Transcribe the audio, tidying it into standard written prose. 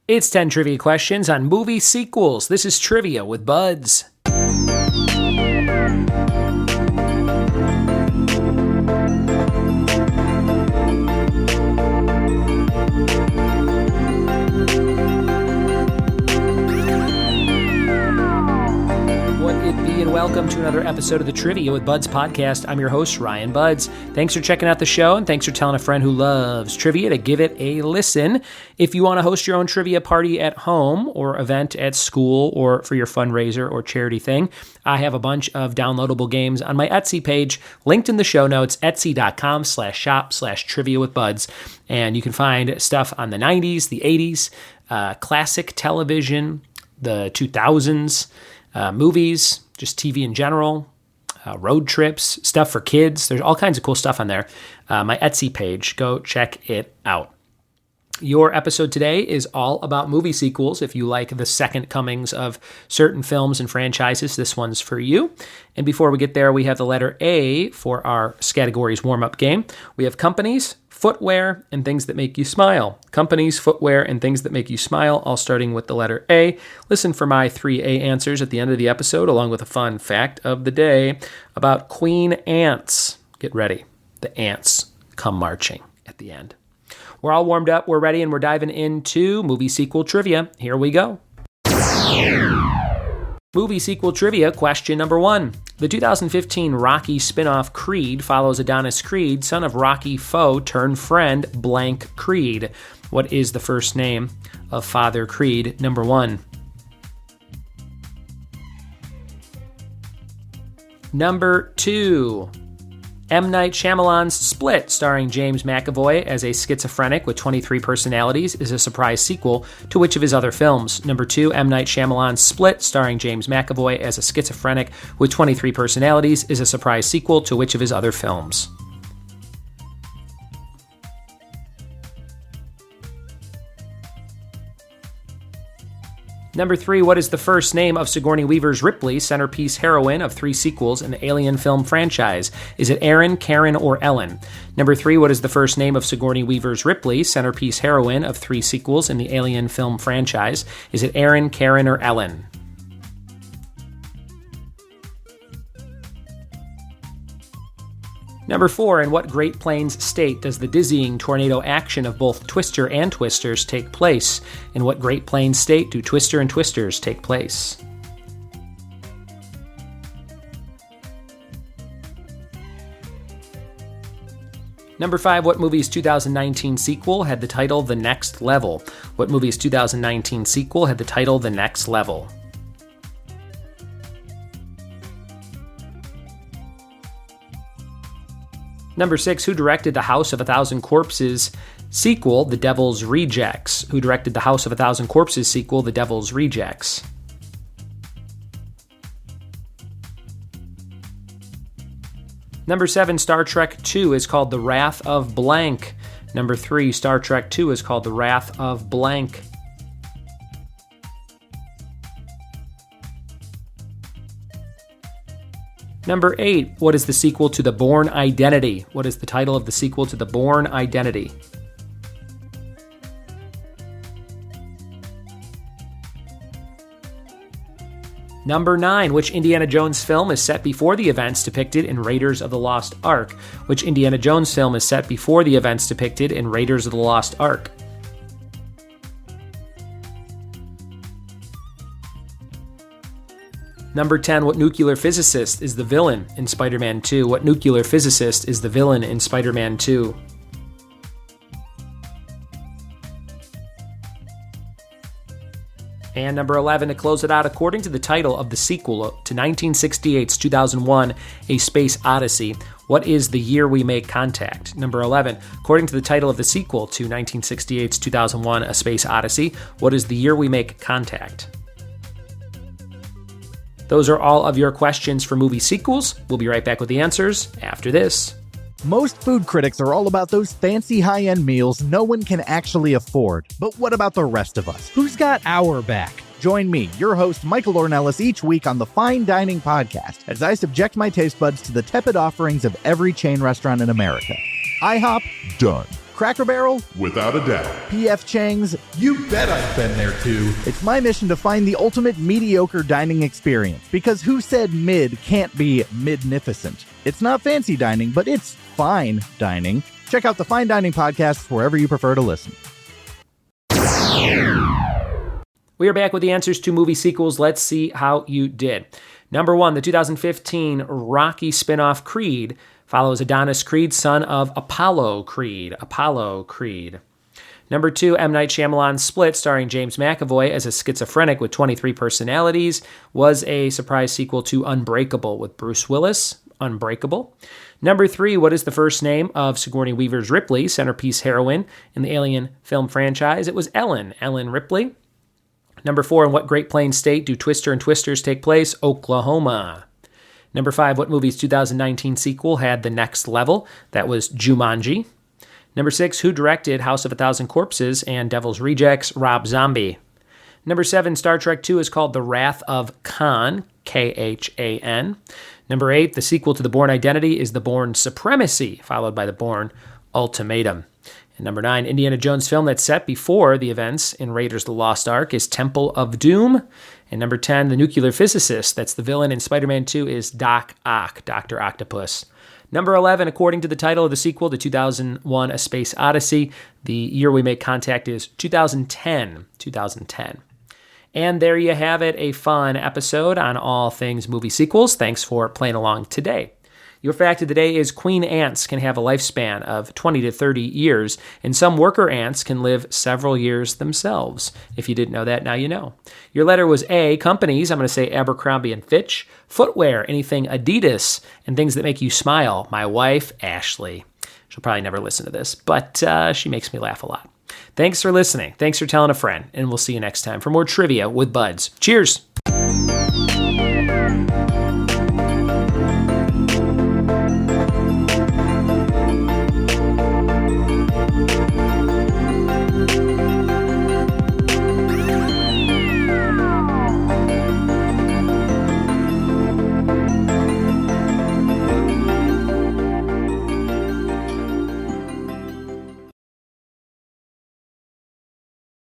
It's 10 trivia questions on movie sequels. This is Trivia with Buds. And welcome to another episode of the Trivia with Buds podcast. I'm your host, Ryan Buds. Thanks for checking out the show, and thanks for telling a friend who loves trivia to give it a listen. If you want to host your own trivia party at home or event at school or for your fundraiser or charity thing, I have a bunch of downloadable games on my Etsy page, linked in the show notes, etsy.com/shop/trivia with buds. And you can find stuff on the 90s, the 80s, classic television, the 2000s, movies, just TV in general, road trips, stuff for kids. There's all kinds of cool stuff on there. My Etsy page, go check it out. Your episode today is all about movie sequels. If you like the second comings of certain films and franchises, this one's for you. And before we get there, we have the letter A for our categories warm-up game. We have companies, footwear, and things that make you smile. Companies, footwear, and things that make you smile, all starting with the letter A. Listen for my 3 A answers at the end of the episode, along with a fun fact of the day about queen ants. Get ready. The ants come marching at the end. We're all warmed up, we're ready, and we're diving into movie sequel trivia. Here we go. Movie sequel trivia, question number 1. The 2015 Rocky spin-off Creed follows Adonis Creed, son of Rocky foe turned friend blank Creed. What is the first name of Father Creed, number 1? Number 2. M. Night Shyamalan's Split, starring James McAvoy as a schizophrenic with 23 personalities, is a surprise sequel to which of his other films? Number 2, M. Night Shyamalan's Split, starring James McAvoy as a schizophrenic with 23 personalities, is a surprise sequel to which of his other films? Number 3, what is the first name of Sigourney Weaver's Ripley, centerpiece heroine of 3 sequels in the Alien film franchise? Is it Erin, Karen, or Ellen? Number 3, what is the first name of Sigourney Weaver's Ripley, centerpiece heroine of 3 sequels in the Alien film franchise? Is it Erin, Karen, or Ellen? Number 4, in what Great Plains state does the dizzying tornado action of both Twister and Twisters take place? In what Great Plains state do Twister and Twisters take place? Number 5, what movie's 2019 sequel had the title The Next Level? What movie's 2019 sequel had the title The Next Level? Number 6, who directed the House of a Thousand Corpses sequel, The Devil's Rejects? Who directed the House of a Thousand Corpses sequel, The Devil's Rejects? Number 7, Star Trek II is called The Wrath of Blank. Number 3, Star Trek II is called The Wrath of Blank. Number 8, what is the sequel to The Bourne Identity? What is the title of the sequel to The Bourne Identity? Number 9, which Indiana Jones film is set before the events depicted in Raiders of the Lost Ark? Which Indiana Jones film is set before the events depicted in Raiders of the Lost Ark? Number 10, what nuclear physicist is the villain in Spider-Man 2? What nuclear physicist is the villain in Spider-Man 2? And number 11, to close it out, according to the title of the sequel to 1968's 2001, A Space Odyssey, what is the year we make contact? Number 11, according to the title of the sequel to 1968's 2001, A Space Odyssey, what is the year we make contact? Those are all of your questions for movie sequels. We'll be right back with the answers after this. Most food critics are all about those fancy high-end meals no one can actually afford. But what about the rest of us? Who's got our back? Join me, your host, Michael Ornelas, each week on the Fine Dining Podcast as I subject my taste buds to the tepid offerings of every chain restaurant in America. IHOP, done. Cracker Barrel? Without a doubt. P.F. Chang's? You bet I've been there too. It's my mission to find the ultimate mediocre dining experience, because who said mid can't be midnificent? It's not fancy dining, but it's fine dining. Check out the Fine Dining Podcast wherever you prefer to listen. We are back with the answers to movie sequels. Let's see how you did. Number 1, the 2015 Rocky spinoff Creed follows Adonis Creed, son of Apollo Creed. Number 2, M. Night Shyamalan's Split, starring James McAvoy as a schizophrenic with 23 personalities, was a surprise sequel to Unbreakable with Bruce Willis. Unbreakable. Number 3, what is the first name of Sigourney Weaver's Ripley, centerpiece heroine in the Alien film franchise? It was Ellen Ripley. Number 4, in what Great Plains state do Twister and Twisters take place? Oklahoma. Number 5, what movie's 2019 sequel had the next level? That was Jumanji. Number 6, who directed House of a Thousand Corpses and Devil's Rejects? Rob Zombie. Number 7, Star Trek II is called The Wrath of Khan, Khan. Number 8, the sequel to The Bourne Identity is The Bourne Supremacy, followed by The Bourne Ultimatum. And number 9, Indiana Jones film that's set before the events in Raiders of the Lost Ark is Temple of Doom. And number 10, the nuclear physicist that's the villain in Spider-Man 2 is Doc Ock, Dr. Octopus. Number 11, according to the title of the sequel to 2001 A Space Odyssey, the year we make contact is 2010. And there you have it, a fun episode on all things movie sequels. Thanks for playing along today. Your fact of the day is queen ants can have a lifespan of 20 to 30 years, and some worker ants can live several years themselves. If you didn't know that, now you know. Your letter was A, companies. I'm going to say Abercrombie & Fitch. Footwear, anything Adidas, and things that make you smile. My wife, Ashley. She'll probably never listen to this, but she makes me laugh a lot. Thanks for listening. Thanks for telling a friend, and we'll see you next time for more trivia with Buds. Cheers!